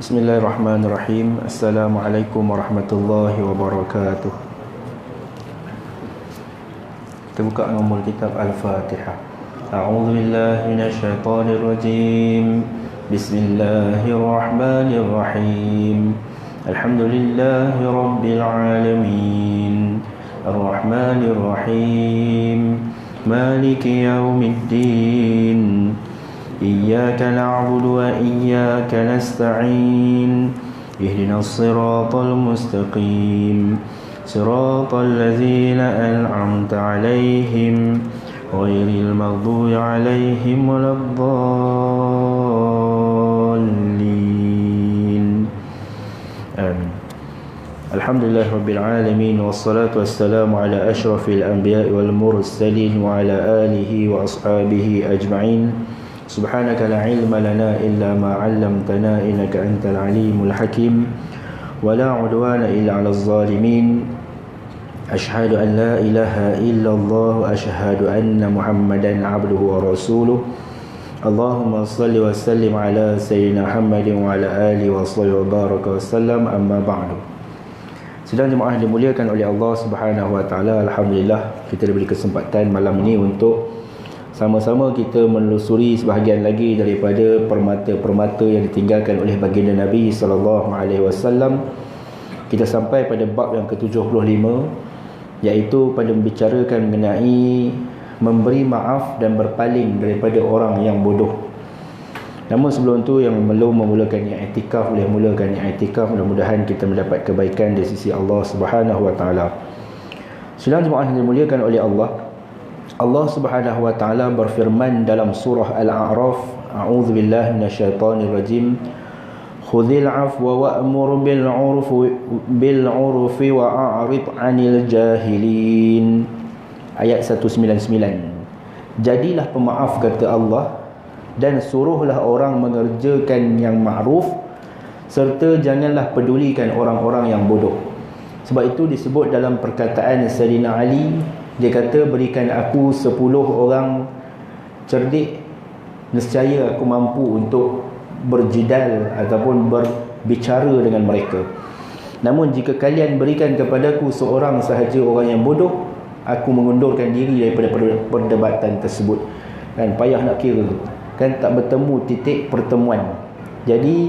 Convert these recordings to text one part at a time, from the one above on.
Bismillahirrahmanirrahim. Assalamualaikum warahmatullahi wabarakatuh. Kita buka dengan kitab Al-Fatihah. A'udzu billahi minasyaitonir rajim. Bismillahirrahmanirrahim. Alhamdulillahi rabbil alamin. Ar-Rahmanir Rahim. Maliki yaumiddin. إياك نعبد وإياك نستعين اهدنا الصراط المستقيم صراط الذين أنعمت عليهم غير المغضوب عليهم ولا الضالين آمين. الحمد لله رب العالمين والصلاة والسلام على أشرف الأنبياء والمرسلين وعلى آله وأصحابه أجمعين. Subhanaka la ilma lana illa ma 'allamtana innaka antal alimul hakim wa la 'udwana illa 'alal zalimin. Ashhadu an la ilaha illallah wa ashhadu anna Muhammadan 'abduhu wa rasuluh. Allahumma salli wa sallim ala sayyidina Muhammadin wa ala alihi wa sahbihi wa baraka wa sallam, amma ba'du. Sidang jemaah dimuliakan oleh Allah Subhanahu wa taala, alhamdulillah kita diberi kesempatan malam ini untuk sama-sama kita menelusuri sebahagian lagi daripada permata-permata yang ditinggalkan oleh baginda Nabi SAW. Kita sampai pada bab yang ke-75, iaitu pada membicarakan mengenai memberi maaf dan berpaling daripada orang yang bodoh. Namun sebelum tu, yang belum memulakan i'tikaf boleh mulakan i'tikaf. Mudah-mudahan kita mendapat kebaikan di sisi Allah Subhanahu wa taala. Sedang jemaah yang dimuliakan oleh Allah, Allah Subhanahu wa taala berfirman dalam surah Al-A'raf, a'udzu billahi minasyaitonir rajim, khudhil 'afwa wa'mur bil 'urfi wa'rid 'anil jahilin. Ayat 199. Jadilah pemaaf, kata Allah, dan suruhlah orang mengerjakan yang ma'ruf, serta janganlah pedulikan orang-orang yang bodoh. Sebab itu disebut dalam perkataan Sayyidina Ali, dia kata, berikan aku 10 orang cerdik, nescaya aku mampu untuk berjidal ataupun berbicara dengan mereka. Namun jika kalian berikan kepadaku seorang sahaja orang yang bodoh, aku mengundurkan diri daripada perdebatan tersebut. Kan payah nak kira, kan tak bertemu titik pertemuan. Jadi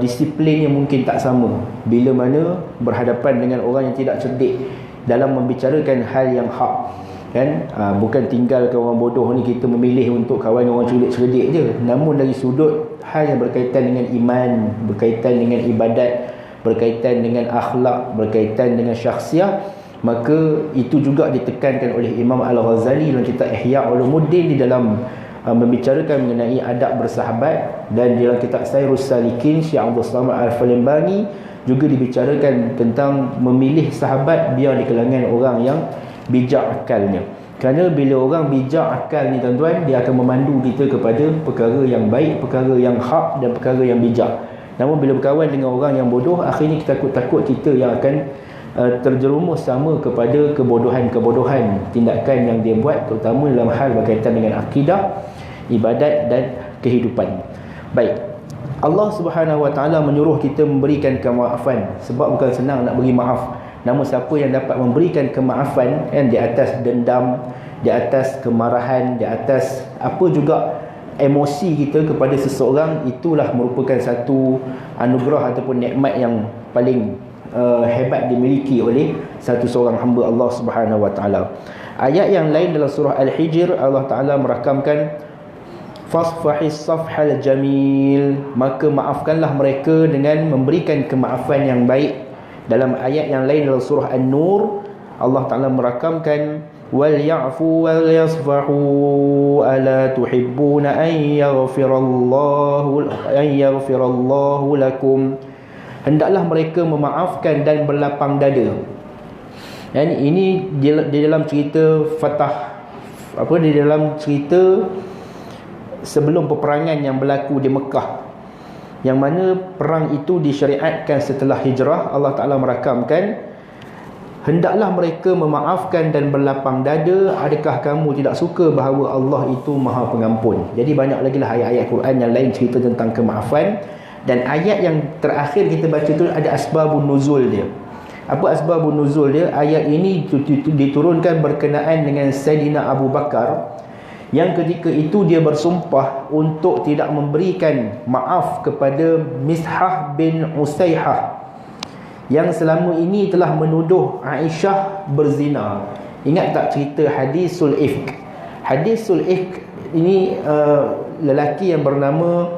disiplinnya mungkin tak sama bila mana berhadapan dengan orang yang tidak cerdik dalam membicarakan hal yang hak, kan? Bukan tinggalkan orang bodoh ni kita memilih untuk kawan orang cerdik je. Namun dari sudut hal yang berkaitan dengan iman, berkaitan dengan ibadat, berkaitan dengan akhlak, berkaitan dengan syakhsiah, maka itu juga ditekankan oleh Imam Al-Ghazali dalam kitab Ihya Ulumuddin di dalam membicarakan mengenai adab bersahabat. Dan dalam kitab Sayrus Salikin, Syekh Abdul Samad Al-Palembani juga dibicarakan tentang memilih sahabat biar di kalangan orang yang bijak akalnya. Kerana bila orang bijak akal ni tuan-tuan, dia akan memandu kita kepada perkara yang baik, perkara yang hak dan perkara yang bijak. Namun bila berkawan dengan orang yang bodoh, akhirnya kita takut kita yang akan terjerumus sama kepada kebodohan-kebodohan tindakan yang dia buat, terutama dalam hal berkaitan dengan akidah, ibadat dan kehidupan. Baik, Allah Subhanahu wa taala menyuruh kita memberikan kemaafan, sebab bukan senang nak beri maaf. Namun siapa yang dapat memberikan kemaafan, di atas dendam, di atas kemarahan, di atas apa juga emosi kita kepada seseorang, itulah merupakan satu anugerah ataupun nikmat yang paling hebat dimiliki oleh satu seorang hamba Allah Subhanahu wa taala. Ayat yang lain dalam surah Al-Hijr, Allah Taala merakamkan fasfahis safhal jamil, maka maafkanlah mereka dengan memberikan kemaafan yang baik. Dalam ayat yang lain dalam surah An-Nur, Allah Ta'ala merakamkan wal ya'fu wal yasfahu ala tuhibbuna an yaghfirallahu lakum. Hendaklah mereka memaafkan dan berlapang dada. Dan ini di dalam cerita di dalam cerita sebelum peperangan yang berlaku di Mekah, yang mana perang itu disyariatkan setelah hijrah. Allah Ta'ala merakamkan, hendaklah mereka memaafkan dan berlapang dada. Adakah kamu tidak suka bahawa Allah itu Maha Pengampun? Jadi banyak lagi lah ayat-ayat Quran yang lain cerita tentang kemaafan. Dan ayat yang terakhir kita baca tu ada asbabun nuzul dia. Apa asbabun nuzul dia? Ayat ini diturunkan berkenaan dengan Sayyidina Abu Bakar, yang ketika itu dia bersumpah untuk tidak memberikan maaf kepada Mishah bin Usaihah yang selama ini telah menuduh Aisyah berzina. Ingat tak cerita hadisul ifk? Hadisul ifk ini lelaki yang bernama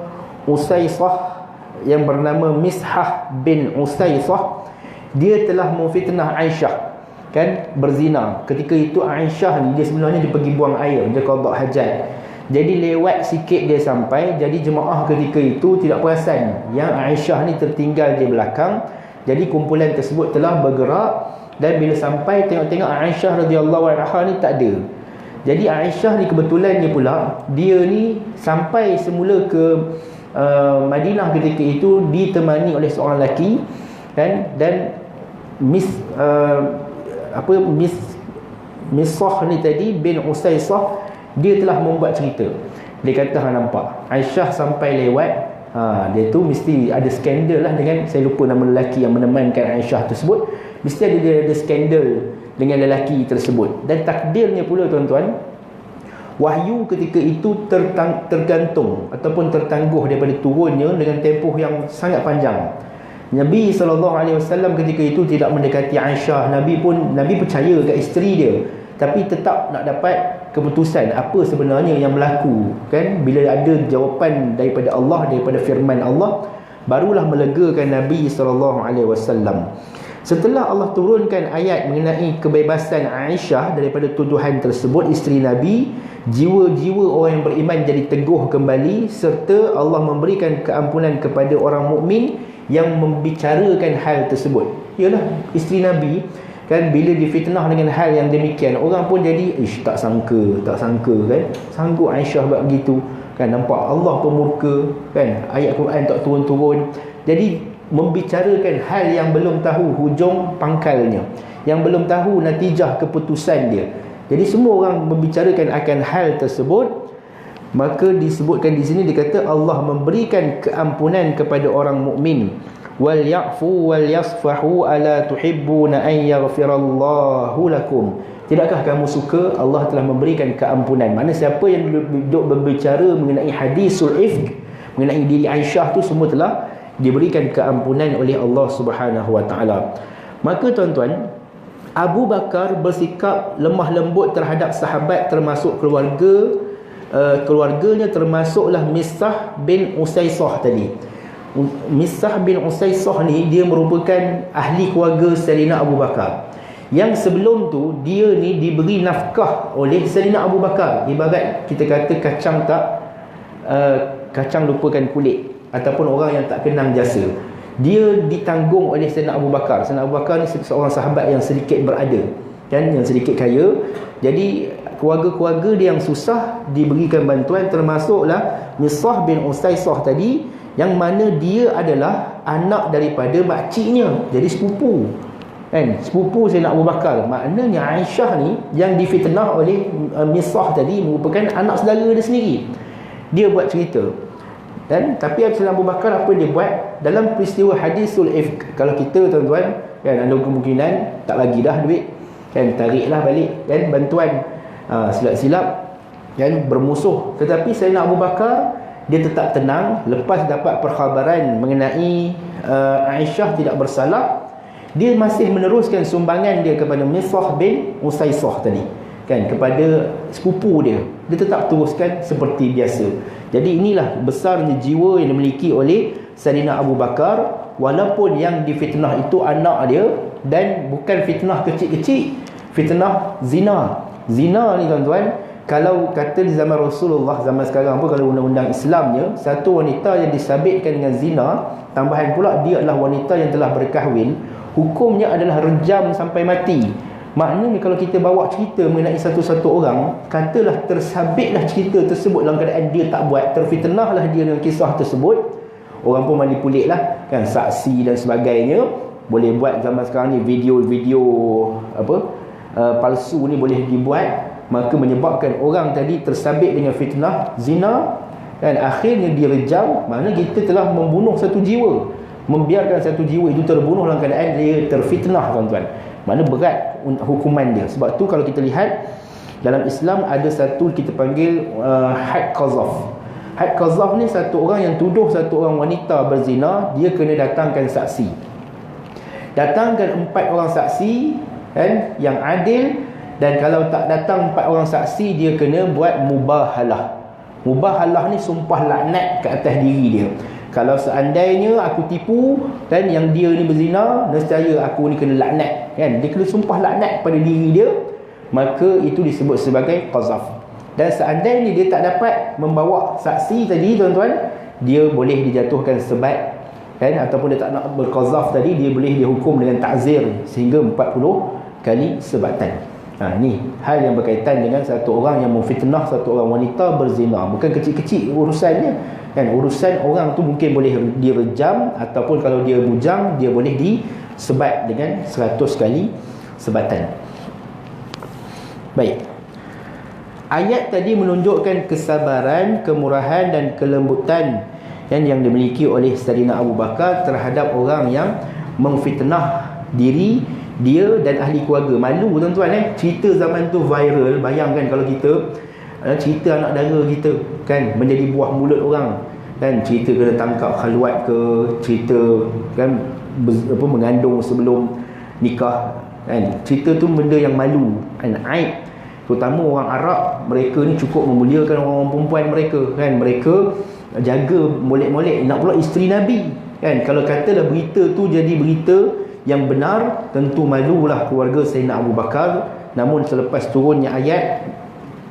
Usaisah, yang bernama Mishah bin Usaisah, dia telah memfitnah Aisyah, kan, berzina. Ketika itu Aisyah ni dia sebenarnya dia pergi buang air, dia qada hajat. Jadi lewat sikit dia sampai, jadi jemaah ketika itu tidak perasan yang Aisyah ni tertinggal di belakang. Jadi kumpulan tersebut telah bergerak, dan bila sampai tengok-tengok Aisyah radhiyallahu anha ni tak ada. Jadi Aisyah ni kebetulannya pula dia ni sampai semula ke Madinah ketika itu ditemani oleh seorang lelaki, kan, dan Misah ni tadi bin Usaisah, dia telah membuat cerita. Dia kata hang nampak Aisyah sampai lewat, dia tu mesti ada skandal lah dengan, saya lupa nama lelaki yang menemankan Aisyah tersebut, mesti ada skandal dengan lelaki tersebut. Dan takdirnya pula tuan-tuan, wahyu ketika itu tergantung ataupun tertangguh daripada turunnya dengan tempoh yang sangat panjang. Nabi SAW ketika itu tidak mendekati Aisyah. Nabi percaya kat isteri dia, tapi tetap nak dapat keputusan apa sebenarnya yang berlaku, kan. Bila ada jawapan daripada Allah, daripada firman Allah, barulah melegakan Nabi SAW. Setelah Allah turunkan ayat mengenai kebebasan Aisyah daripada tuduhan tersebut, isteri Nabi, jiwa-jiwa orang yang beriman jadi teguh kembali, serta Allah memberikan keampunan kepada orang mukmin yang membicarakan hal tersebut. Yalah, isteri Nabi, kan, bila difitnah dengan hal yang demikian, orang pun jadi tak sangka kan, sanggup Aisyah buat begitu, kan. Nampak Allah pemurka, kan, ayat Quran tak turun-turun. Jadi membicarakan hal yang belum tahu hujung pangkalnya, yang belum tahu natijah keputusan dia. Jadi semua orang membicarakan akan hal tersebut. Maka disebutkan di sini, dikata Allah memberikan keampunan kepada orang mukmin. Wal ya'fu wal yasfahu ala tuhibbuna an yaghfirallahu lakum. Tidakkah kamu suka Allah telah memberikan keampunan? Mana siapa yang duduk berbicara mengenai hadisul ifk, mengenai diri Aisyah tu, semua telah diberikan keampunan oleh Allah Subhanahu wa taala. Maka tuan-tuan, Abu Bakar bersikap lemah lembut terhadap sahabat, termasuk keluarganya, termasuklah Misah bin Usaisah tadi. Misah bin Usaisah ni dia merupakan ahli keluarga Sayyidina Abu Bakar, yang sebelum tu dia ni diberi nafkah oleh Sayyidina Abu Bakar. Ibarat kita kata kacang lupakan kulit, ataupun orang yang tak kenang jasa. Dia ditanggung oleh Sayyidina Abu Bakar. Sayyidina Abu Bakar ni seorang sahabat yang sedikit berada, kan, yang sedikit kaya. Jadi keluarga-keluarga dia yang susah diberikan bantuan, termasuklah Misah bin Usaisah tadi, yang mana dia adalah anak daripada makciknya, jadi sepupu, kan, sepupu Sayyidina Abu Bakar. Maknanya Aisyah ni yang difitnah oleh Misah tadi merupakan anak saudara dia sendiri. Dia buat cerita, kan. Tapi Sayyidina Abu Bakar apa dia buat dalam peristiwa hadisul ifk? Kalau kita tuan-tuan, kan, ada kemungkinan tak bagi dah duit, kan, tariklah balik, kan, bantuan, silap-silap, kan, bermusuh. Tetapi Sayyidina Abu Bakar dia tetap tenang. Lepas dapat perkhabaran mengenai Aisyah tidak bersalah, dia masih meneruskan sumbangan dia kepada Misah bin Usaisah tadi, kan, kepada sepupu dia. Dia tetap teruskan seperti biasa. Jadi inilah besarnya jiwa yang dimiliki oleh Sayyidina Abu Bakar, walaupun yang difitnah itu anak dia, dan bukan fitnah kecil-kecil, fitnah zina. Zina ni tuan-tuan, kalau kata di zaman Rasulullah, zaman sekarang pun kalau undang-undang Islamnya, satu wanita yang disabitkan dengan zina, tambahan pula dia adalah wanita yang telah berkahwin, hukumnya adalah rejam sampai mati. Maknanya kalau kita bawa cerita mengenai satu-satu orang, katalah tersabitlah cerita tersebut dalam keadaan dia tak buat, terfitnahlah dia dengan kisah tersebut, orang pun manipulate lah, kan, saksi dan sebagainya. Boleh buat zaman sekarang ni video-video palsu ni boleh dibuat, maka menyebabkan orang tadi tersabit dengan fitnah zina, kan, akhirnya direjam. Mana kita telah membunuh satu jiwa, membiarkan satu jiwa itu terbunuh dalam keadaan dia terfitnah, tuan-tuan. Mana berat hukuman dia. Sebab tu kalau kita lihat dalam Islam ada satu kita panggil had qazaf. Had qazaf ni satu orang yang tuduh satu orang wanita berzina, dia kena datangkan saksi. Datangkan 4 orang saksi, kan, yang adil. Dan kalau tak datang 4 orang saksi, dia kena buat mubahalah. Mubahalah ni sumpah laknat ke atas diri dia. Kalau seandainya aku tipu dan yang dia ni berzina, nescaya aku ni kena laknat, kan? Dia kena sumpah laknat pada diri dia, maka itu disebut sebagai qazaf. Dan seandainya dia tak dapat membawa saksi tadi, tuan-tuan, dia boleh dijatuhkan sebat, kan? Ataupun dia tak nak berqazaf tadi, dia boleh dihukum dengan ta'zir sehingga 40 kali sebatan. Ni hal yang berkaitan dengan satu orang yang memfitnah satu orang wanita berzina. Bukan kecil-kecil urusannya, kan? Urusan orang tu mungkin boleh direjam, ataupun kalau dia bujang, dia boleh disebat dengan 100 kali sebatan. Baik, ayat tadi menunjukkan kesabaran, kemurahan dan kelembutan yang dimiliki oleh Sayyidina Abu Bakar terhadap orang yang memfitnah diri dia dan ahli keluarga. Malu, tuan-tuan, cerita zaman tu viral. Bayangkan kalau kita cerita anak dara kita, kan, menjadi buah mulut orang, kan, cerita kena tangkap khalwat ke, cerita, kan, mengandung sebelum nikah, kan, cerita tu benda yang malu, kan, aib. Terutama orang Arab, mereka ni cukup memuliakan orang perempuan mereka, kan, mereka jaga molek-molek. Nak pula isteri Nabi, kan. Kalau katalah berita tu jadi berita yang benar, tentu malulah keluarga Sayyidina Abu Bakar. Namun selepas turunnya ayat,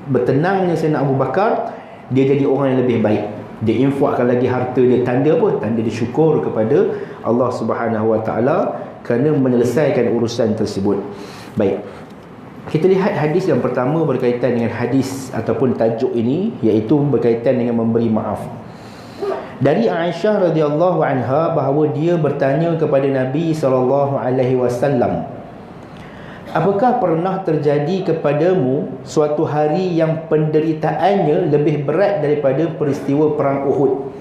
bertenangnya Sayyidina Abu Bakar, dia jadi orang yang lebih baik. Dia infakkan lagi harta dia. Tanda apa? Tanda dia syukur kepada Allah Subhanahu Wa Taala kerana menyelesaikan urusan tersebut. Baik, kita lihat hadis yang pertama berkaitan dengan hadis ataupun tajuk ini, iaitu berkaitan dengan memberi maaf. Dari Aisyah radhiyallahu anha bahawa dia bertanya kepada Nabi SAW, apakah pernah terjadi kepadamu suatu hari yang penderitaannya lebih berat daripada peristiwa perang Uhud?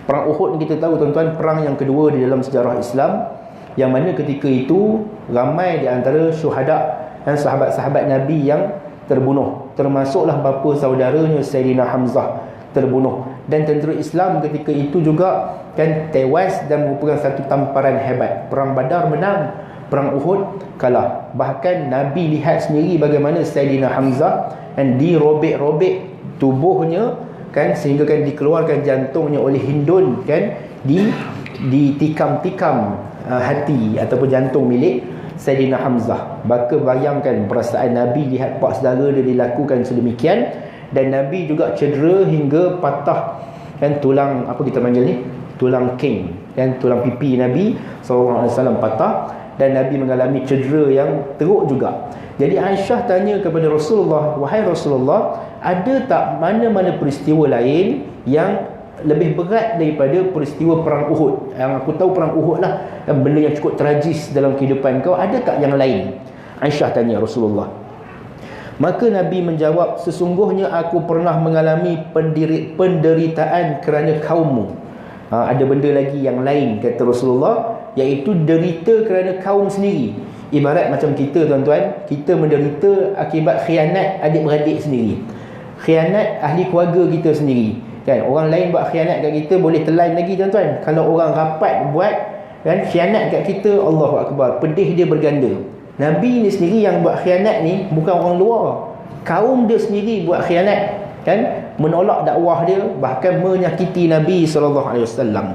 Perang Uhud ni kita tahu, tuan-tuan, perang yang kedua di dalam sejarah Islam, yang mana ketika itu ramai di antara syuhada dan sahabat-sahabat Nabi yang terbunuh, termasuklah bapa saudaranya Sayyidina Hamzah terbunuh. Dan tentera Islam ketika itu juga, kan, tewas dan merupakan satu tamparan hebat. Perang Badar menang, perang Uhud kalah. Bahkan Nabi lihat sendiri bagaimana Sayyidina Hamzah, kan, dirobek-robek tubuhnya, kan, sehingga kan dikeluarkan jantungnya oleh Hindun, kan, ditikam-tikam hati ataupun jantung milik Sayyidina Hamzah. Maka bayangkan perasaan Nabi lihat pak saudara dia dilakukan sedemikian. Dan Nabi juga cedera hingga patah, kan, tulang, apa kita panggil ni, tulang king, kan, tulang pipi Nabi SAW patah. Dan Nabi mengalami cedera yang teruk juga. Jadi Aisyah tanya kepada Rasulullah, wahai Rasulullah, ada tak mana-mana peristiwa lain yang lebih berat daripada peristiwa perang Uhud? Yang aku tahu perang Uhud lah, benda yang cukup tragis dalam kehidupan kau. Ada tak yang lain? Aisyah tanya Rasulullah. Maka Nabi menjawab, sesungguhnya aku pernah mengalami penderitaan kerana kaummu. Ada benda lagi yang lain, kata Rasulullah, iaitu derita kerana kaum sendiri. Ibarat macam kita, tuan-tuan, kita menderita akibat khianat adik-beradik sendiri, khianat ahli keluarga kita sendiri, kan. Orang lain buat khianat kat kita, boleh telan lagi, tuan-tuan. Kalau orang rapat buat, kan, khianat kat kita, Allahu Akbar, pedih dia berganda. Nabi ni sendiri yang buat khianat ni, bukan orang luar, kaum dia sendiri buat khianat, kan, menolak dakwah dia, bahkan menyakiti Nabi SAW.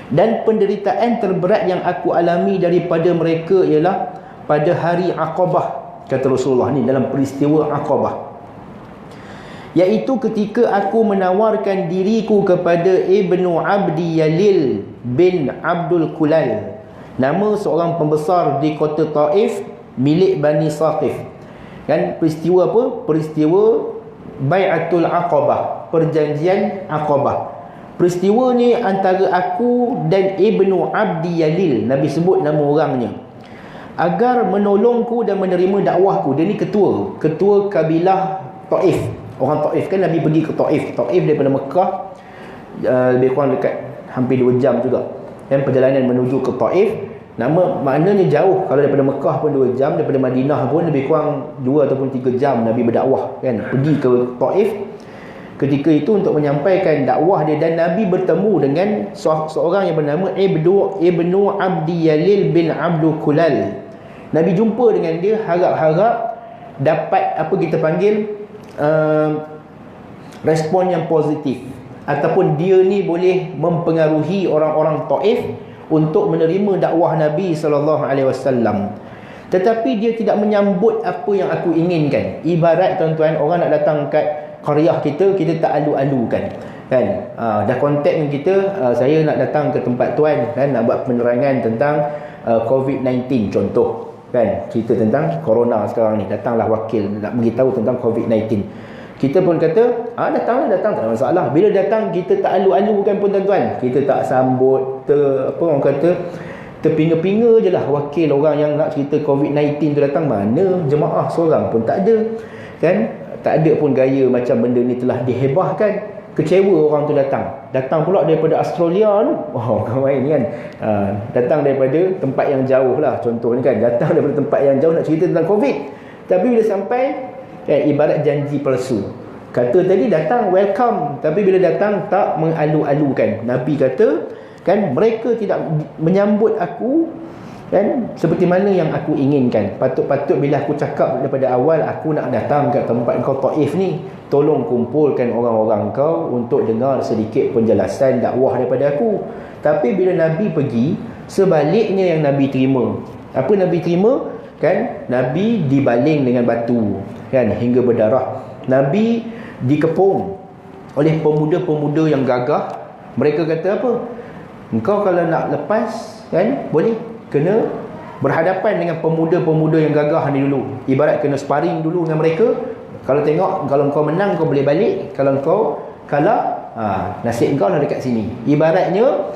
Dan penderitaan terberat yang aku alami daripada mereka ialah pada hari Aqabah, kata Rasulullah ni dalam peristiwa Aqabah, iaitu ketika aku menawarkan diriku kepada Ibnu Abdi Yalil bin Abdul Kulal, nama seorang pembesar di kota Taif milik Bani Saqif. Kan, peristiwa apa? Peristiwa Bai'atul Aqabah, perjanjian Aqabah. Peristiwa ni antara aku dan Ibnu Abdi Yalil, Nabi sebut nama orangnya, agar menolongku dan menerima dakwahku. Dia ni ketua kabilah Taif, Orang Taif kan, Nabi pergi ke Taif. Taif daripada Mekah lebih kurang dekat hampir 2 jam juga. Dan perjalanan menuju ke Taif, maknanya jauh. Kalau daripada Mekah pun 2 jam, daripada Madinah pun lebih kurang 2 ataupun 3 jam Nabi berdakwah kan, pergi ke Taif ketika itu untuk menyampaikan dakwah dia. Dan Nabi bertemu dengan seorang yang bernama Ibnu Abdi Yalil bin Abdul Kulal. Nabi jumpa dengan dia, harap-harap dapat apa kita panggil respon yang positif, ataupun dia ni boleh mempengaruhi orang-orang Taif untuk menerima dakwah Nabi SAW. Tetapi dia tidak menyambut apa yang aku inginkan. Ibarat tuan-tuan, orang nak datang kat qaryah kita tak alu-alukan kan. Dah kontak dengan kita, saya nak datang ke tempat tuan kan, nak buat penerangan tentang COVID-19 contoh kan, cerita tentang corona sekarang ni, datanglah wakil nak beritahu tentang COVID-19. Kita pun kata, datang, tak ada masalah. Bila datang, kita tak alu-alukan pun tuan-tuan. Kita tak sambut, terpinga-pinga je lah. Wakil orang yang nak cerita COVID-19 tu datang, mana jemaah seorang pun tak ada kan. Tak ada pun gaya macam benda ni telah dihebahkan. Kecewa orang tu datang pula daripada Australia tu. Bukan main kan. Datang daripada tempat yang jauh lah contohnya kan, datang daripada tempat yang jauh nak cerita tentang COVID. Tapi bila sampai ibarat janji palsu. Kata tadi datang welcome, tapi bila datang tak mengalu-alukan. Nabi kata kan, mereka tidak menyambut aku kan seperti mana yang aku inginkan. Patut-patut bila aku cakap daripada awal, aku nak datang kat tempat kau Taif ni, tolong kumpulkan orang-orang kau untuk dengar sedikit penjelasan dakwah daripada aku. Tapi bila Nabi pergi, sebaliknya yang Nabi terima. Apa Nabi terima? Kan, Nabi dibaling dengan batu kan hingga berdarah. Nabi dikepung oleh pemuda-pemuda yang gagah. Mereka kata apa? Engkau kalau nak lepas kan, boleh, kena berhadapan dengan pemuda-pemuda yang gagah ni dulu. Ibarat kena sparring dulu dengan mereka. Kalau tengok, kalau kau menang kau boleh balik, kalau kau kalah, nasib kau lah dekat sini. Ibaratnya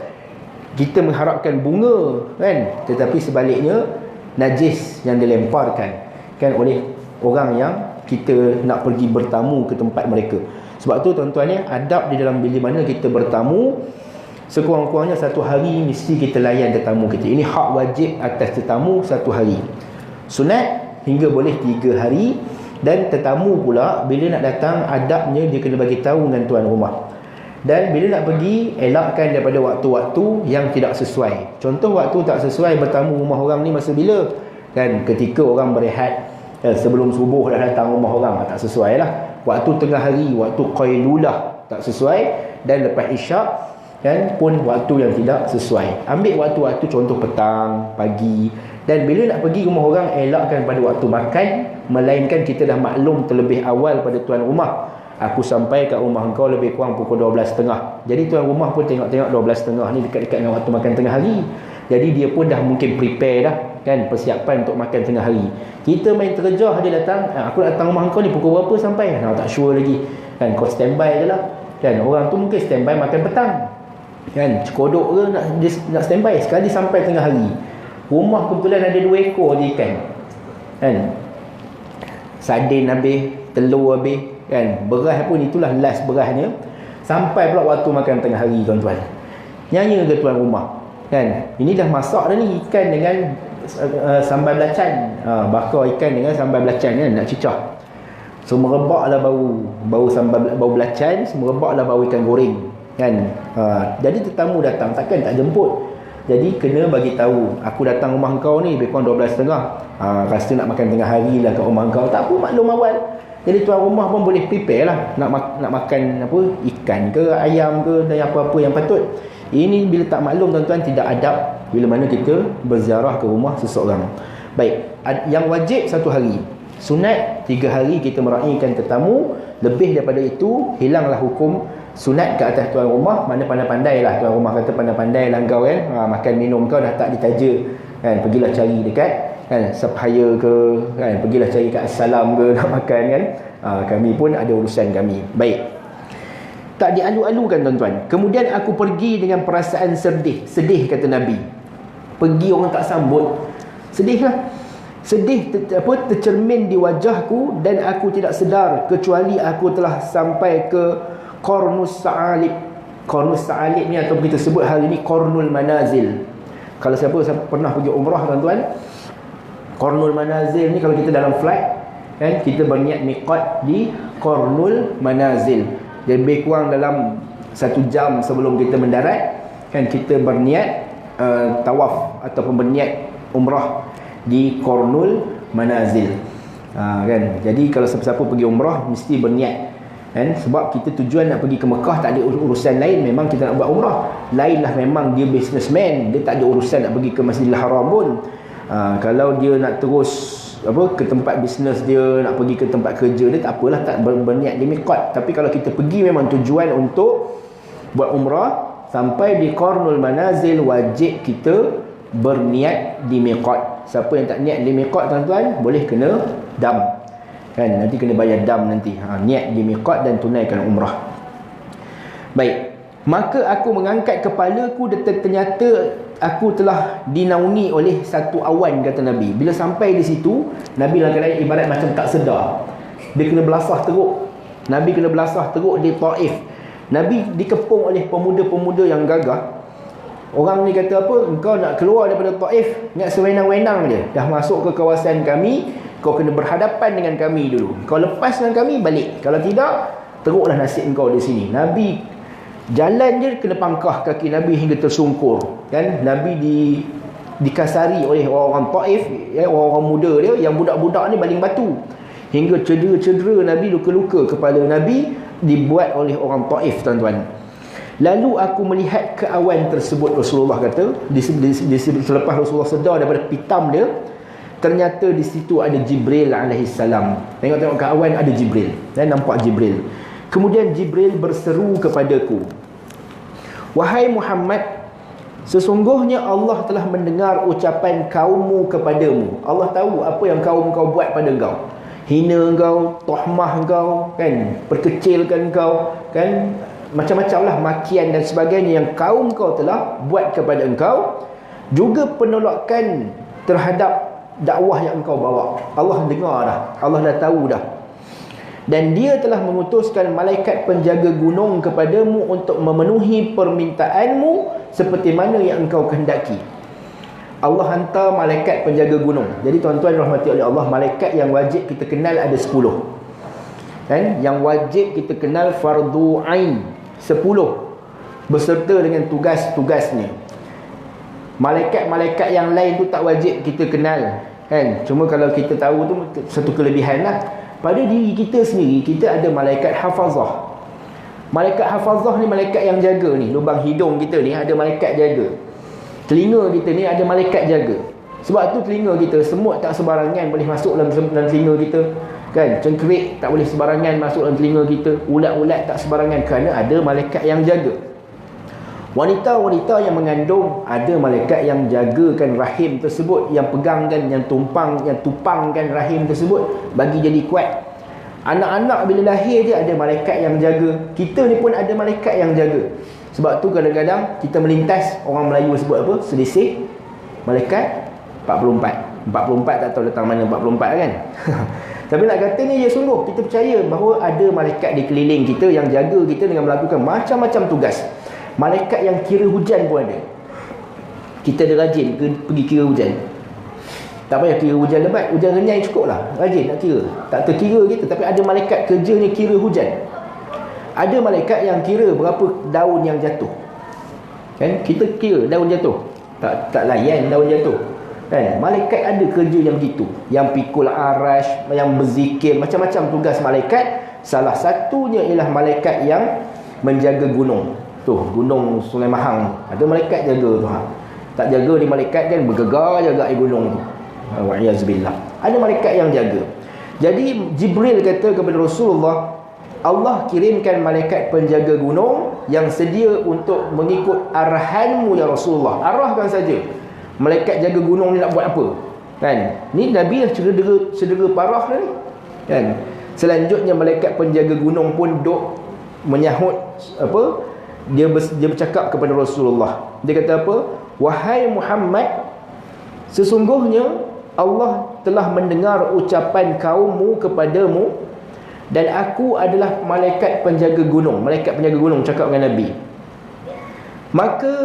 kita mengharapkan bunga kan, tetapi sebaliknya najis yang dilemparkan kan oleh orang yang kita nak pergi bertamu ke tempat mereka. Sebab tu tuan-tuan ya, adab di dalam bila mana kita bertamu, sekurang-kurangnya 1 hari mesti kita layan tetamu kita. Ini hak wajib atas tetamu 1 hari. Sunat hingga boleh 3 hari. Dan tetamu pula bila nak datang, adabnya dia kena bagi tahu dengan tuan rumah. Dan bila nak pergi, elakkan daripada waktu-waktu yang tidak sesuai. Contoh waktu tak sesuai bertamu rumah orang ni masa bila? Kan ketika orang berehat, sebelum subuh dah datang rumah orang, tak sesuai lah. Waktu tengah hari, waktu qailulah tak sesuai. Dan lepas isyak kan pun waktu yang tidak sesuai. Ambil waktu-waktu contoh petang, pagi. Dan bila nak pergi rumah orang, elakkan pada waktu makan, melainkan kita dah maklum terlebih awal pada tuan rumah. Aku sampai kat rumah engkau lebih kurang pukul 12.30. Jadi tuan rumah pun tengok-tengok 12.30 ni dekat-dekat dengan waktu makan tengah hari. Jadi dia pun dah mungkin prepare dah kan, persiapan untuk makan tengah hari. Kita main terjah dia datang, aku datang rumah engkau ni pukul berapa sampai? Tak sure lagi kan, kau standby je lah kan. Orang tu mungkin standby makan petang kan, cekodok ke nak standby sekali sampai tengah hari. Rumah kebetulan ada 2 ekor je ikan kan, sardin habis, telur habis kan, beras pun itulah last berasnya. Sampai pula waktu makan tengah hari tuan-tuan, nyanyi ke tuan rumah kan, ini dah masak dah ni ikan dengan sambal belacan, bakar ikan dengan sambal belacan kan, nak cicah. Semerebak lah bau sambal, bau belacan, semerebak lah bau ikan goreng kan. Jadi tetamu datang takkan tak jemput. Jadi kena bagi tahu, aku datang rumah kau ni lebih kurang 12.30. Rasa nak makan tengah hari lah kat rumah kau, tak apa, maklum awal. Jadi tuan rumah pun boleh prepare lah nak makan apa, ikan ke ayam ke dan apa-apa yang patut. Ini bila tak maklum tuan-tuan, tidak adab bila mana kita berziarah ke rumah seseorang. Baik, yang wajib 1 hari. Sunat 3 hari kita meraihkan tetamu. Lebih daripada itu, hilanglah hukum sunat ke atas tuan rumah. Mana pandai-pandai lah, tuan rumah kata pandai-pandai lah kau kan, makan minum kau dah tak ditaja kan, pergilah cari dekat kan Sapphire ke kan, pergilah cari kat Assalam ke nak makan kan. Kami pun ada urusan kami. Baik, tak dialu-alukan tuan-tuan. Kemudian aku pergi dengan perasaan sedih kata Nabi. Pergi orang tak sambut, sedih lah. sedih tercermin di wajahku dan aku tidak sedar kecuali aku telah sampai ke Qarnus Sa'alib. Qarnus Sa'alib ni atau kita sebut hari ni Qarnul Manazil. Kalau siapa pernah pergi umrah tuan-tuan, Qarnul Manazil ni kalau kita dalam flight kan, kita berniat miqat di Qarnul Manazil. Lebih kurang dalam 1 jam sebelum kita mendarat kan, kita berniat tawaf ataupun berniat umrah di Qarnul Manazil. Kan, jadi kalau siapa-siapa pergi umrah mesti berniat kan, sebab kita tujuan nak pergi ke Mekah, tak ada urusan lain, memang kita nak buat umrah. Lainlah memang dia businessman, dia tak ada urusan nak pergi ke Masjidil Haram pun. Kalau dia nak terus ke tempat bisnes dia, nak pergi ke tempat kerja dia, tak apalah, tak berniat di miqat. Tapi kalau kita pergi memang tujuan untuk buat umrah, sampai di Qarnul Manazil wajib kita berniat di miqat. Siapa yang tak niat di miqat tuan-tuan, boleh kena dam kan, nanti kena bayar dam nanti. Niat di miqat dan tunaikan umrah. Baik, maka aku mengangkat kepalaku dan ternyata aku telah dinaungi oleh satu awan, kata Nabi. Bila sampai di situ, Nabi kadang-kadang ibarat macam tak sedar, dia kena belasah teruk. Nabi kena belasah teruk di Taif. Nabi dikepung oleh pemuda-pemuda yang gagah. Orang ni kata apa, engkau nak keluar daripada Taif, ingat sewenang-wenang je, dah masuk ke kawasan kami, kau kena berhadapan dengan kami dulu. Kau lepas dengan kami, balik. Kalau tidak, teruklah nasib engkau di sini. Nabi jalan je kena pangkah kaki Nabi hingga tersungkur kan. Nabi dikasari oleh orang-orang Taif, orang-orang muda dia, yang budak-budak ni baling batu, hingga cedera-cedera Nabi, luka-luka kepala Nabi dibuat oleh orang Taif tuan-tuan. Lalu aku melihat ke awan tersebut, Rasulullah kata, selepas Rasulullah sedar daripada pitam dia, ternyata di situ ada Jibril alaihissalam. Tengok-tengok ke awan, ada Jibril, nampak Jibril. Kemudian Jibril berseru kepadaku, wahai Muhammad, sesungguhnya Allah telah mendengar ucapan kaummu kepadamu. Allah tahu apa yang kaum kau buat pada kau. Hina kau, tohmah kau kan, perkecilkan kau kan, macam-macam lah makian dan sebagainya yang kaum kau telah buat kepada engkau. Juga penolakan terhadap dakwah yang engkau bawa. Allah dengar dah, Allah dah tahu dah. Dan dia telah mengutuskan malaikat penjaga gunung kepadamu untuk memenuhi permintaanmu seperti mana yang engkau kehendaki. Allah hantar malaikat penjaga gunung. Jadi tuan-tuan rahmati oleh Allah, malaikat yang wajib kita kenal ada 10 kan? Yang wajib kita kenal fardu ain 10 beserta dengan tugas-tugasnya. Malaikat-malaikat yang lain tu tak wajib kita kenal kan. Cuma kalau kita tahu tu satu kelebihan lah. Pada diri kita sendiri, kita ada malaikat hafazah. Malaikat hafazah ni malaikat yang jaga ni. Lubang hidung kita ni ada malaikat jaga. Telinga kita ni ada malaikat jaga. Sebab tu telinga kita, semut tak sebarangan boleh masuk dalam telinga kita kan. Cengkerik tak boleh sebarangan masuk dalam telinga kita. Ulat-ulat tak sebarangan, kerana ada malaikat yang jaga. Wanita-wanita yang mengandung, ada malaikat yang jagakan rahim tersebut, yang pegangkan, yang tupangkan rahim tersebut bagi jadi kuat. Anak-anak bila lahir dia ada malaikat yang jaga. Kita ni pun ada malaikat yang jaga. Sebab tu kadang-kadang kita melintas, orang Melayu sebut apa? Selisih malaikat 44. 44 tak tahu datang mana 44 kan. Tapi nak katanya ya sungguh, kita percaya bahawa ada malaikat di keliling kita yang jaga kita dengan melakukan macam-macam tugas. Malaikat yang kira hujan pun ada. Kita ada rajin pergi kira hujan. Tak payah kira hujan lebat, hujan renyai cukup lah. Rajin nak kira, tak terkira kita. Tapi ada malaikat kerjanya kira hujan. Ada malaikat yang kira berapa daun yang jatuh kan. Kita kira daun jatuh, tak layan daun jatuh kan. Malaikat ada kerja yang gitu, yang pikul arash, yang berzikir, macam-macam tugas malaikat. Salah satunya ialah malaikat yang menjaga gunung. Tu gunung Sungai Mahang, ada malaikat jaga tu. Tak jaga ni malaikat kan bergegar jaga air gunung tu. Wa'iyazbillah. Ada malaikat yang jaga. Jadi Jibril kata kepada Rasulullah, Allah kirimkan malaikat penjaga gunung yang sedia untuk mengikut arahanmu ya Rasulullah. Arahkan saja. Malaikat jaga gunung ni nak buat apa kan. Ni Nabi yang cedera parah ni kan. Selanjutnya malaikat penjaga gunung pun duk menyahut apa, dia bercakap kepada Rasulullah. Dia kata apa? Wahai Muhammad, sesungguhnya Allah telah mendengar ucapan kaummu kepadamu, dan aku adalah malaikat penjaga gunung. Malaikat penjaga gunung cakap dengan Nabi. Maka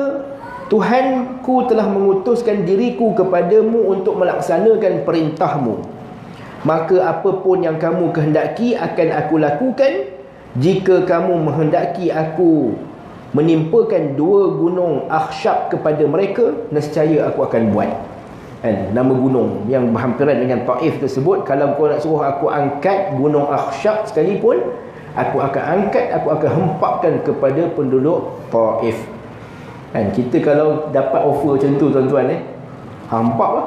Tuhanku telah mengutuskan diriku kepadamu untuk melaksanakan perintahmu. Maka apapun yang kamu kehendaki akan aku lakukan. Jika kamu menghendaki aku menimpakan 2 gunung akhsyab kepada mereka, nescaya aku akan buat. Kan? Nama gunung yang berhampiran dengan Taif tersebut, kalau kau nak suruh aku angkat gunung akhsyab sekalipun, aku akan angkat, aku akan hempapkan kepada penduduk Taif. Kan? Kita kalau dapat offer macam tu tuan-tuan, hempap lah.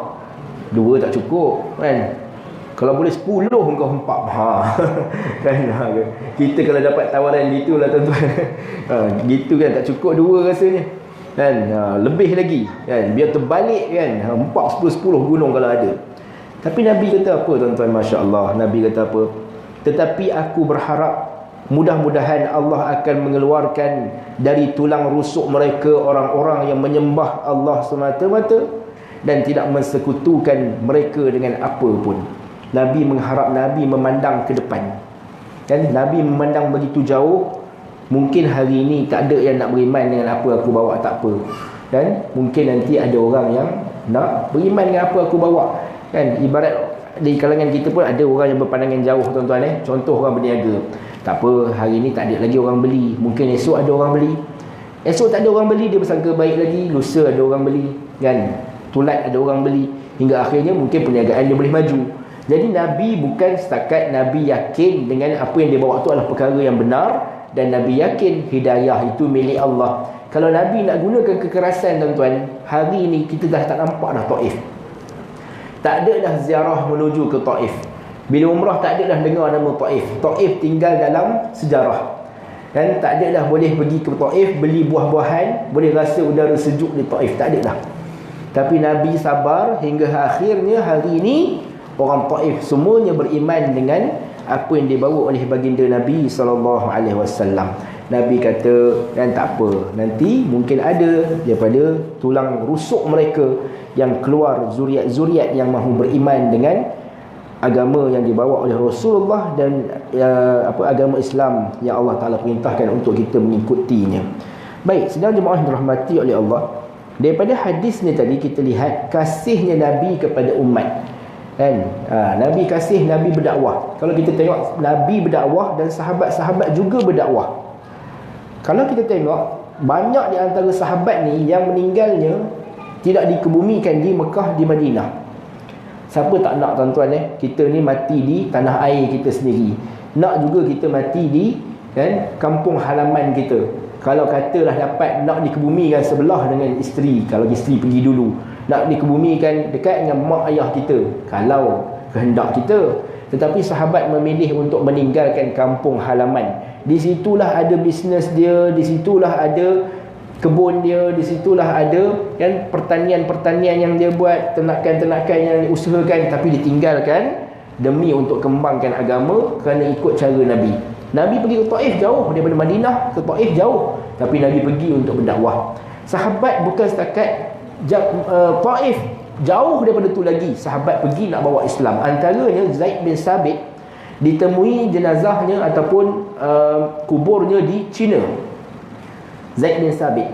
2 tak cukup, kan? Kalau boleh 10 kau hempap. Kan? Kita kalau dapat tawaran gitu lah tuan-tuan. Gitu kan, tak cukup 2 rasanya. Kan? Lebih lagi, kan? Biar terbalik, kan? Hempap 10 gunung kalau ada. Tapi Nabi kata apa tuan-tuan? Masya Allah. Nabi kata apa? Tetapi aku berharap mudah-mudahan Allah akan mengeluarkan dari tulang rusuk mereka orang-orang yang menyembah Allah semata-mata dan tidak mensekutukan mereka dengan apa pun. Nabi mengharap, Nabi memandang ke depan, kan? Nabi memandang begitu jauh. Mungkin hari ini tak ada yang nak beriman dengan apa aku bawa, tak apa, kan? Mungkin nanti ada orang yang nak beriman dengan apa aku bawa, kan? Ibarat di kalangan kita pun ada orang yang berpandangan jauh tuan-tuan. Contoh orang berniaga, tak apa, hari ni tak ada lagi orang beli, mungkin esok ada orang beli. Esok tak ada orang beli, dia bersangka baik lagi, lusa ada orang beli, kan? Tulat ada orang beli, hingga akhirnya mungkin perniagaan dia boleh maju. Jadi Nabi bukan setakat Nabi yakin dengan apa yang dia bawa tu adalah perkara yang benar, dan Nabi yakin hidayah itu milik Allah. Kalau Nabi nak gunakan kekerasan tuan-tuan, hari ini kita dah tak nampak dah Taif. Tak ada dah ziarah menuju ke Taif. Bila umrah tak ada dah dengar nama Taif. Taif tinggal dalam sejarah, kan? Tak ada dah boleh pergi ke Taif beli buah-buahan, boleh rasa udara sejuk di Taif, tak ada dah. Tapi Nabi sabar hingga akhirnya hari ini orang Taif semuanya beriman dengan apa yang dibawa oleh baginda Nabi SAW. Nabi kata, dan tak apa, nanti mungkin ada daripada tulang rusuk mereka yang keluar zuriat-zuriat yang mahu beriman dengan agama yang dibawa oleh Rasulullah dan agama Islam yang Allah Ta'ala perintahkan untuk kita mengikutinya. Baik, sedang jemaah yang dirahmati oleh Allah, daripada hadis ni tadi kita lihat kasihnya Nabi kepada umat, kan? Nabi kasih, Nabi berdakwah. Kalau kita tengok, Nabi berdakwah dan sahabat-sahabat juga berdakwah. Kalau kita tengok, banyak di antara sahabat ni yang meninggalnya tidak dikebumikan di Mekah, di Madinah. Siapa tak nak tuan-tuan, kita ni mati di tanah air kita sendiri. Nak juga kita mati di, kan, kampung halaman kita. Kalau katalah dapat nak dikebumikan sebelah dengan isteri, kalau isteri pergi dulu, nak dikebumikan dekat dengan mak ayah kita, kalau kehendak kita. Tetapi sahabat memilih untuk meninggalkan kampung halaman. Di situlah ada bisnes dia, di situlah ada kebun dia, di situlah ada, kan, pertanian-pertanian yang dia buat, ternakan-ternakan yang dia usahakan, tapi ditinggalkan demi untuk kembangkan agama kerana ikut cara Nabi. Nabi pergi ke Taif jauh, daripada Madinah ke Taif jauh, tapi Nabi pergi untuk berdakwah. Sahabat bukan setakat Taif, jauh daripada tu lagi sahabat pergi nak bawa Islam. Antaranya Zaid bin Sabit, ditemui jenazahnya ataupun kuburnya di China. Zaid bin Sabit.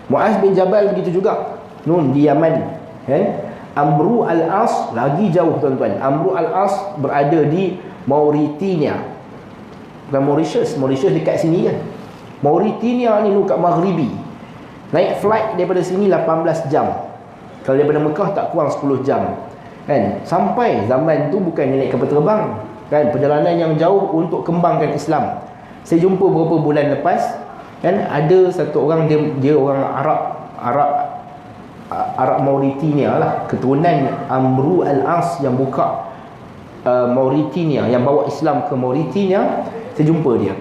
Muaz bin Jabal begitu juga, nun di Yaman, kan? Amru al-As lagi jauh tuan-tuan. Amru al-As berada di Mauritania, bukan Mauritius. Mauritius dekat sini kan. Mauritania ni kat maghribi. Naik flight daripada sini 18 jam. Kalau daripada Mekah tak kurang 10 jam, kan? Sampai zaman tu bukannya naik kapal terbang, kan? Perjalanan yang jauh untuk kembangkan Islam. Saya jumpa beberapa bulan lepas, kan, ada satu orang, dia orang Arab Mauritania lah, keturunan Amru al-As yang buka Mauritania, yang bawa Islam ke Mauritania. Saya jumpa dia.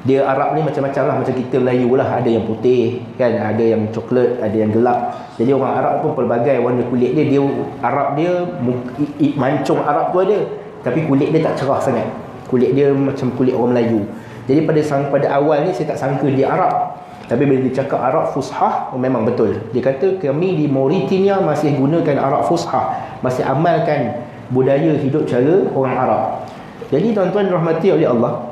Dia Arab ni macam-macam lah, macam kita Melayu lah, ada yang putih, kan, ada yang coklat, ada yang gelap. Jadi orang Arab pun pelbagai warna kulit dia. Dia Arab dia mancung Arab tu ada, tapi kulit dia tak cerah sangat. Kulit dia macam kulit orang Melayu. Jadi pada awal ni saya tak sangka dia Arab. Tapi bila dia cakap Arab Fushah, memang betul. Dia kata kami di Mauritania masih gunakan Arab Fushah, masih amalkan budaya hidup cara orang Arab. Jadi tuan-tuan rahmati oleh Allah,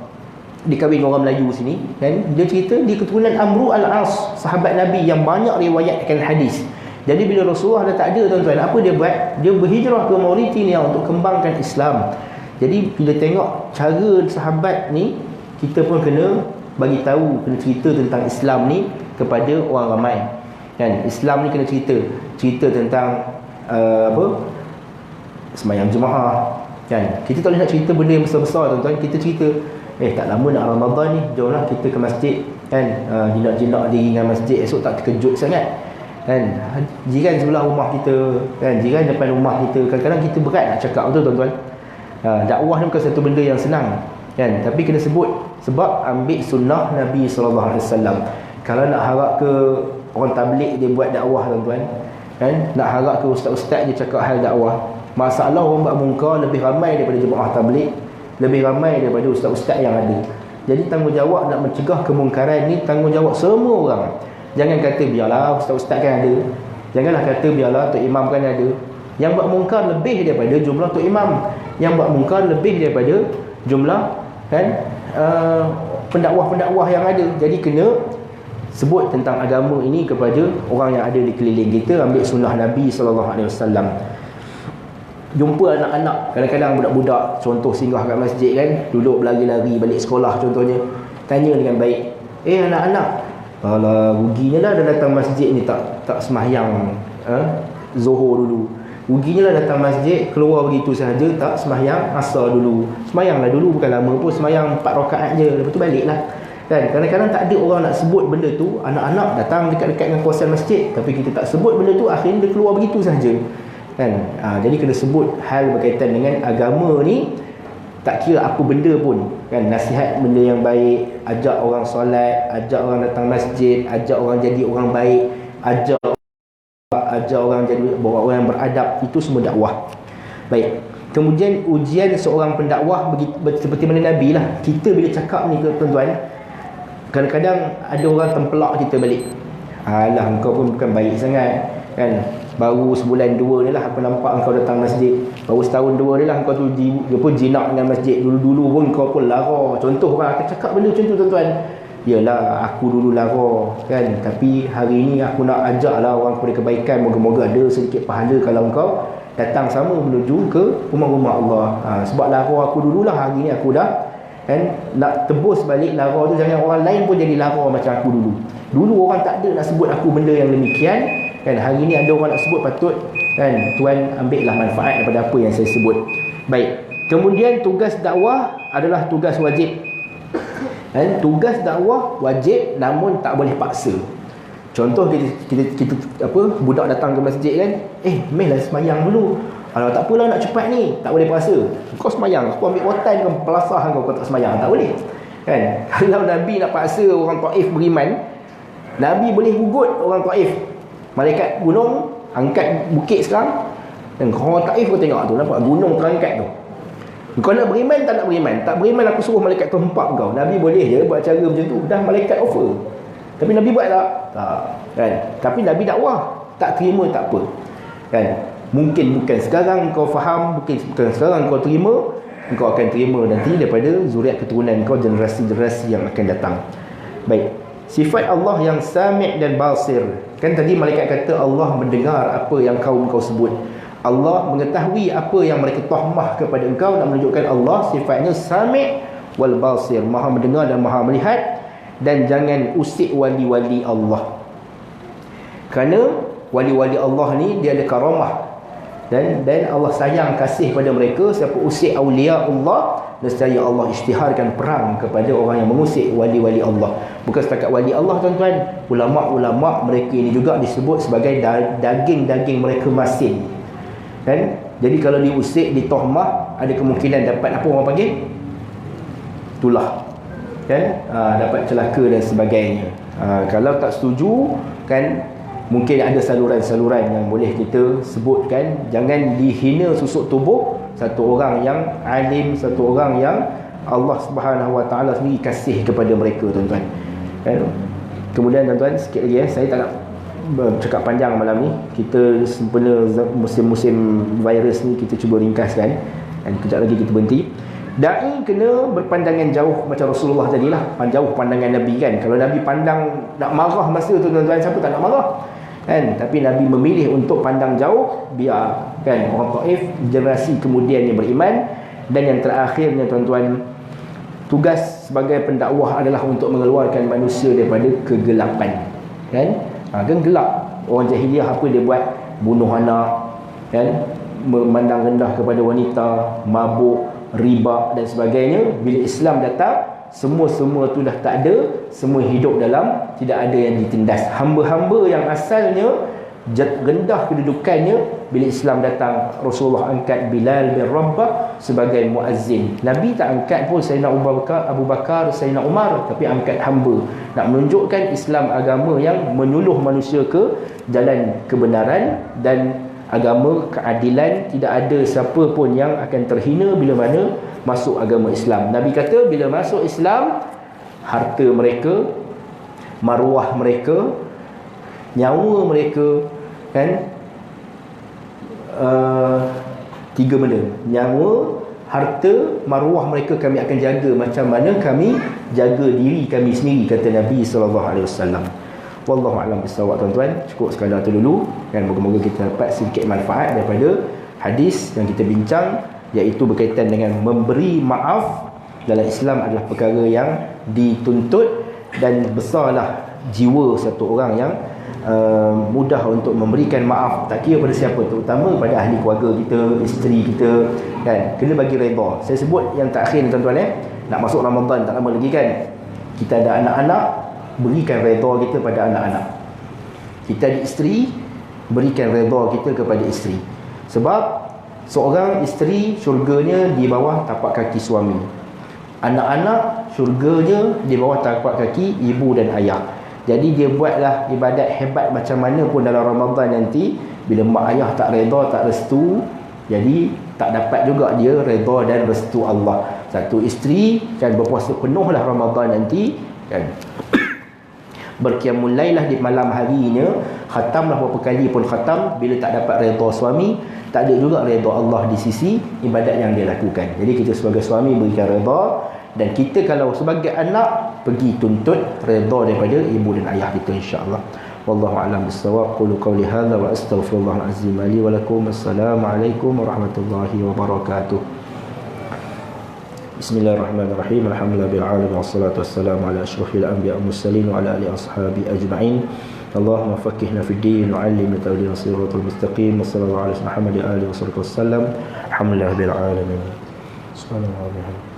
dikahwin orang Melayu sini kan, dia cerita dia keturunan Amru al-As, sahabat Nabi yang banyak riwayatkan hadis. Jadi bila Rasulullah dah tak ada tuan-tuan, apa dia buat? Dia berhijrah ke Mauritania untuk kembangkan Islam. Jadi bila tengok cara sahabat ni, kita pun kena bagi tahu, kena cerita tentang Islam ni kepada orang ramai kan. Islam ni kena cerita tentang sembahyang jemaah kan. Kita tak boleh nak cerita benda yang besar-besar tuan-tuan. Kita cerita tak lama nak Ramadan ni, jomlah kita ke masjid kan, jinak-jinak diri dengan masjid, esok tak terkejut sangat kan. Jiran sebelah rumah kita kan, jiran depan rumah kita, kadang-kadang kita berat nak cakap, betul tuan-tuan. Dakwah ni bukan satu benda yang senang kan, tapi kena sebut sebab ambil sunnah Nabi SAW. Kalau nak harap ke orang tabligh dia buat dakwah tuan-tuan kan, nak harap ke ustaz-ustaz dia cakap hal dakwah, masalah orang buat munkar lebih ramai daripada jemaah tabligh, lebih ramai daripada ustaz-ustaz yang ada. Jadi tanggungjawab nak mencegah kemungkaran ni tanggungjawab semua orang. Jangan kata biarlah ustaz-ustaz kan ada, janganlah kata biarlah tok imam kan ada. Yang buat mungkar lebih daripada jumlah tok imam, yang buat mungkar lebih daripada jumlah kan pendakwah-pendakwah yang ada. Jadi kena sebut tentang agama ini kepada orang yang ada di keliling kita, ambil sunnah Nabi SAW. Jumpa anak-anak, kadang-kadang budak-budak contoh singgah kat masjid kan, duduk berlari-lari balik sekolah contohnya, tanya dengan baik, anak-anak, alah ruginya lah dah datang masjid ni tak sembahyang Zuhur dulu, ruginya lah datang masjid keluar begitu sahaja tak sembahyang asar dulu. Sembahyanglah dulu, bukan lama pun, sembahyang 4 rakaat je, lepas tu baliklah kan. Kadang-kadang tak ada orang nak sebut benda tu, anak-anak datang dekat-dekat dengan kawasan masjid, tapi kita tak sebut benda tu, akhirnya dia keluar begitu sahaja kan. Jadi kena sebut hal berkaitan dengan agama ni, tak kira apa benda pun kan. Nasihat benda yang baik, ajak orang solat, ajak orang datang masjid, ajak orang jadi orang baik, ajak orang jadi orang yang beradab, itu semua dakwah. Baik, kemudian ujian seorang pendakwah seperti mana Nabi lah. Kita bila cakap ni tuan-tuan, kadang-kadang ada orang tempelak kita balik, alah engkau pun bukan baik sangat kan, baru sebulan 2 ni lah aku nampak engkau datang masjid, baru setahun 2 ni lah engkau tu jinak dengan masjid, dulu-dulu pun kau pun lara. Contoh orang akan cakap benda macam tu tuan-tuan. Yalah aku dulu lara kan, tapi hari ni aku nak ajak lah orang kepada kebaikan, moga-moga ada sedikit pahala kalau engkau datang sama menuju ke rumah-rumah Allah. Sebab lara aku dululah, hari ni aku dah kan nak tebus balik lara tu, jangan orang lain pun jadi lara macam aku dulu. Dulu orang tak ada nak sebut aku benda yang demikian kan, hari ni ada orang nak sebut, patut kan tuan ambillah manfaat daripada apa yang saya sebut. Baik, kemudian tugas dakwah adalah tugas wajib kan. Tugas dakwah wajib namun tak boleh paksa. Contoh kita budak datang ke masjid kan, mehlah sembahyang dulu, kalau tak apalah nak cepat ni, tak boleh paksa. Kau sembahyang, aku ambil rotan kau pelasah kau tak sembahyang, tak boleh kan. Kalau Nabi nak paksa orang Taif beriman, Nabi boleh gugut orang Taif. Malaikat gunung angkat bukit sekarang, dan orang Taif kau tengok tu, nampak gunung terangkat tu. Kau nak beriman tak nak beriman? Tak beriman aku suruh malaikat tu hempap kau. Nabi boleh je buat cara macam tu, dah malaikat offer. Tapi Nabi buat tak? Tak kan. Tapi Nabi dakwah, tak terima tak apa kan. Mungkin bukan sekarang kau faham, bukan sekarang kau terima, kau akan terima nanti daripada zuriat keturunan kau, generasi-generasi yang akan datang. Baik, sifat Allah yang sami' dan basir. Kan tadi malaikat kata Allah mendengar apa yang kau sebut. Allah mengetahui apa yang mereka tahmah kepada engkau, nak menunjukkan Allah sifatnya sami' wal basir, maha mendengar dan maha melihat. Dan jangan usik wali-wali Allah, kerana wali-wali Allah ni dia ada karamah, dan Allah sayang kasih pada mereka. Siapa usik awliya Allah, nescaya Allah isytiharkan perang kepada orang yang mengusik wali-wali Allah. Bukan setakat wali Allah tuan-tuan, ulama'-ulama' mereka ini juga disebut sebagai daging-daging mereka masin kan. Jadi kalau diusik, ditahmah, ada kemungkinan dapat apa orang panggil tulah kan, dapat celaka dan sebagainya. Kalau tak setuju kan, mungkin ada saluran-saluran yang boleh kita sebutkan. Jangan dihina susuk tubuh satu orang yang alim, satu orang yang Allah Subhanahu Wa Taala sendiri kasih kepada mereka tuan-tuan kan. Kemudian tuan-tuan, sikit lagi saya tak nak bercakap panjang malam ni. Kita sempena musim-musim virus ni, kita cuba ringkaskan, dan kejap lagi kita berhenti. Da'i kena berpandangan jauh macam Rasulullah tadilah, jauh pandangan Nabi kan. Kalau Nabi pandang nak marah masa tu tuan-tuan, siapa tak nak marah kan? Tapi Nabi memilih untuk pandang jauh, biar kan orang Taif generasi kemudian yang beriman. Dan yang terakhirnya tuan-tuan, tugas sebagai pendakwah adalah untuk mengeluarkan manusia daripada kegelapan kan. Kan gelap. Orang jahiliah apa dia buat? Bunuh anak kan, memandang rendah kepada wanita, mabuk, riba dan sebagainya. Bila Islam datang, semua-semua tu dah tak ada, semua hidup dalam tidak ada yang ditindas. Hamba-hamba yang asalnya rendah kedudukannya, bila Islam datang, Rasulullah angkat Bilal bin Rabah sebagai muazzin. Nabi tak angkat pun Sayyidina Abu Bakar, Sayyidina Umar, tapi angkat hamba. Nak menunjukkan Islam agama yang menyuluh manusia ke jalan kebenaran dan agama keadilan. Tidak ada siapa pun yang akan terhina bila mana masuk agama Islam. Nabi kata bila masuk Islam, harta mereka, maruah mereka, nyawa mereka kan, tiga benda: nyawa, harta, maruah mereka kami akan jaga macam mana kami jaga diri kami sendiri, kata Nabi SAW. Wallahu a'lam bissawab tuan-tuan. Cukup sekadar tu dulu kan. Moga-moga kita dapat sedikit manfaat daripada hadis yang kita bincang, iaitu berkaitan dengan memberi maaf dalam Islam adalah perkara yang dituntut, dan besarlah jiwa satu orang yang mudah untuk memberikan maaf, tak kira pada siapa, terutama pada ahli keluarga kita, isteri kita kan. Kena bagi redha. Saya sebut yang terakhir ni tuan-tuan, nak masuk Ramadan tak lama lagi kan. Kita ada anak-anak, berikan redha kita pada anak-anak. Kita ada isteri, berikan redha kita kepada isteri. Sebab seorang isteri syurganya di bawah tapak kaki suami, anak-anak syurganya di bawah tapak kaki ibu dan ayah. Jadi dia buatlah ibadat hebat macam mana pun dalam Ramadan nanti, bila mak ayah tak redha, tak restu, jadi tak dapat juga dia redha dan restu Allah. Satu isteri kan berpuasa penuhlah Ramadan nanti kan, berqiyamul lail lah di malam harinya, khatamlah berapa kali pun khatam, bila tak dapat redha suami, tak ada juga redha Allah di sisi ibadat yang dia lakukan. Jadi kita sebagai suami berikan redha, dan kita kalau sebagai anak pergi tuntut redha daripada ibu dan ayah kita, insya-Allah. Wallahu a'lam bissawab. Qulu qawli hadza wa astaghfirullahal azim li wa lakum. Assalamualaikum warahmatullahi wabarakatuh. Bismillahirrahmanirrahim. Alhamdulillahil alamin wassalatu wassalamu ala asyrafil anbiya'i wal mursalin wa ala alihi washabi ajma'in. Allahumma faqqihna fid din wa 'allimna tawdil siratal mustaqim. Wassallallahu ala Muhammad wa alihi wasallam. Alhamdulillahil alamin. Subhanallah.